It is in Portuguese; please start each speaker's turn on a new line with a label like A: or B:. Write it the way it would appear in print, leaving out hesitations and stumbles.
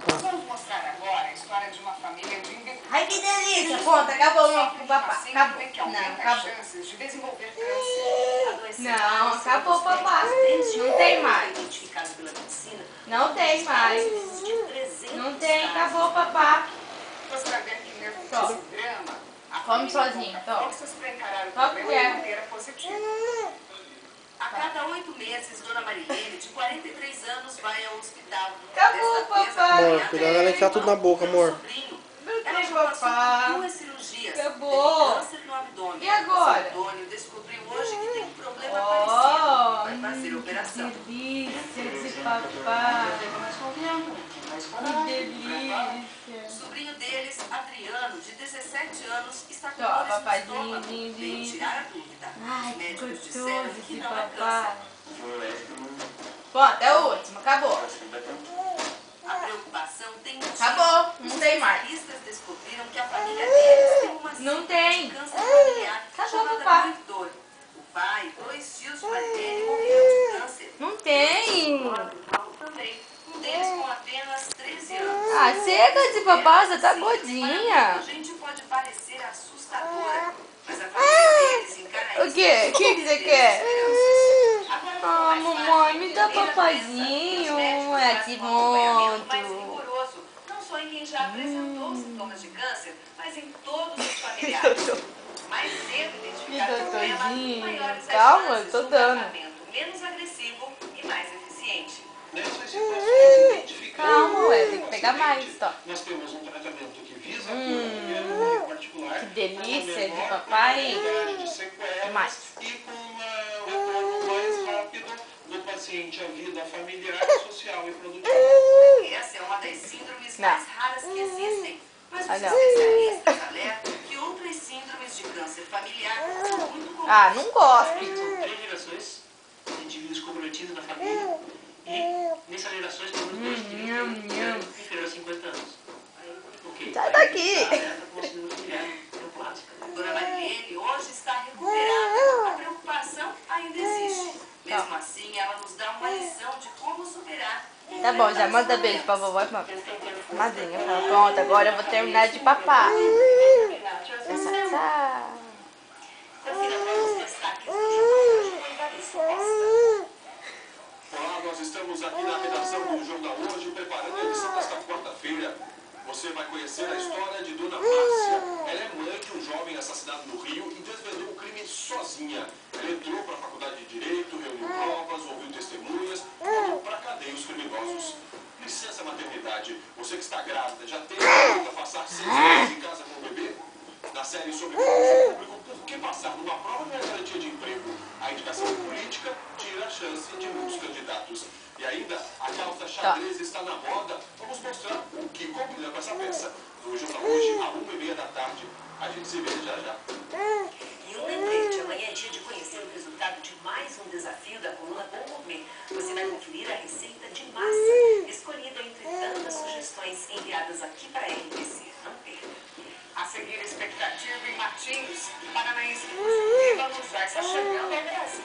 A: Vamos mostrar agora a história de uma família de investidores.
B: Ai, que delícia! Conta, acabou o papá. Acabou.
A: Não,
B: acabou.
A: chances de desenvolver câncer.
B: Não, acabou o papá. Não tem mais. Não tem mais. Não tem, acabou o papá.
A: Você vai ver que mesmo com esse drama, a
B: Come
A: família
B: sozinho,
A: encontra
B: toma.
A: forças para encarar o
B: Toma
A: problema de
B: colher.
A: maneira positiva.
C: A cada 8 meses, Dona Marilene, de 43 anos, vai ao hospital.
B: Acabou,
C: Desta vez,
B: papai.
D: Amor, cuidado ela enfiar tudo na boca, amor.
C: Ela já passou por 2 cirurgias.
B: Acabou.
C: Teve câncer no abdômen.
B: E agora?
C: Seu Antônio descobriu hoje que tem um problema
B: Oh,
C: parecido. Vai fazer a operação.
B: Que delícia de papai. Que delícia.
C: O sobrinho deles, Adriano, de 17 anos, está com
B: Toma,
C: dores no
B: papadinho,
C: estômago.
B: lindo.
C: Veio tirar a dúvida.
B: Ai,
C: Os
B: que
C: médicos disseram
B: gostoso
C: que
B: esse
C: não é
B: papai.
C: câncer.
B: Pronto, é o último, acabou.
C: A preocupação tem motivo.
B: Acabou, não tem mais.
C: Especialistas descobriram que a família deles tem uma
B: Não
C: síndrome
B: tem.
C: de câncer familiar
B: Acabou,
C: chamada
B: papai.
C: Muir-Dor. O pai e 2 tios de Marilene morreram de câncer.
B: Não tem.
C: O Paulo também. Um deles com apenas 13 anos.
B: Ah, chega de papai, você tá
C: Sim,
B: gordinha.
C: A gente pode parecer assustadora, mas a família deles encara
B: O
C: isso
B: quê? O que você quer?
C: Agora,
B: Ah, mamãe, me dá papazinho. É que
C: mais
B: monto.
C: rigoroso, não só em quem já apresentou sintomas de câncer, mas em todos os familiares. Mais cedo identificar o problema,
B: doutorzinho.
C: maiores as
B: Calma,
C: chances
B: eu tô
C: de um
B: dando.
C: tratamento menos agressivo e mais eficiente.
E: Nessas situações identificadas,
B: Calma, ué, tem que pegar mais, ó.
E: nós temos um tratamento que visa a cura em particular.
B: Que delícia de
E: menor
B: papai.
E: probabilidade de sequelas
B: Mais.
E: e com um retorno mais rápido do paciente à vida familiar, social e produtiva.
C: Essa é uma das síndromes
B: Não.
C: mais raras que existem. Mas os
B: Ah, não.
C: especialistas alertam que outras síndromes de câncer familiar são muito comuns.
B: Ah, não gosto.
F: São 3 gerações de indivíduos comprometidos na família e nessas gerações temos 2 indivíduos inferiores a 50 anos. Ok.
B: Sai daqui.
F: Como síndrome familiar neoplásica.
C: Dona Marilene hoje está recuperada. A preocupação ainda existe. Mesmo assim, ela nos dá uma lição de como superar.
B: Tá bom, já manda beijo pra vovó e pra madrinha. Fala, pronto, agora eu vou terminar de papar. Tchau.
C: Confira para os destaques do jornal com Evaristo Costa.
E: Olá, nós estamos aqui na redação do Jornal Hoje, preparando a edição desta quarta-feira. Você vai conhecer a história de Dona Márcia. Ela é mãe de um jovem assassinado no Rio e desvendou o crime sozinha. Ela entrou para a faculdade de Direito, reuniu provas, ouviu testemunhas, mandou para a cadeia os criminosos. Licença maternidade. Você que está grávida, já tem direito a passar 6 meses em casa com o bebê? Na série sobre concurso público, por que passar numa prova não é garantia de emprego? A indicação política tira a chance de muitos candidatos. E ainda, a calça xadrez está na moda. Vamos mostrar o que combina com essa peça. No Jornal Hoje, à 1h30 da tarde. A gente se vê já já.
C: E um lembrete, amanhã é dia de conhecer o resultado de mais um desafio da coluna Bom Gourmet. Você vai conferir a receita de massa, escolhida entre tantas sugestões enviadas aqui para a RPC. Não perca.
A: A seguir, expectativa em Martins, paranaense que conseguiu já está chegando ao Brasil.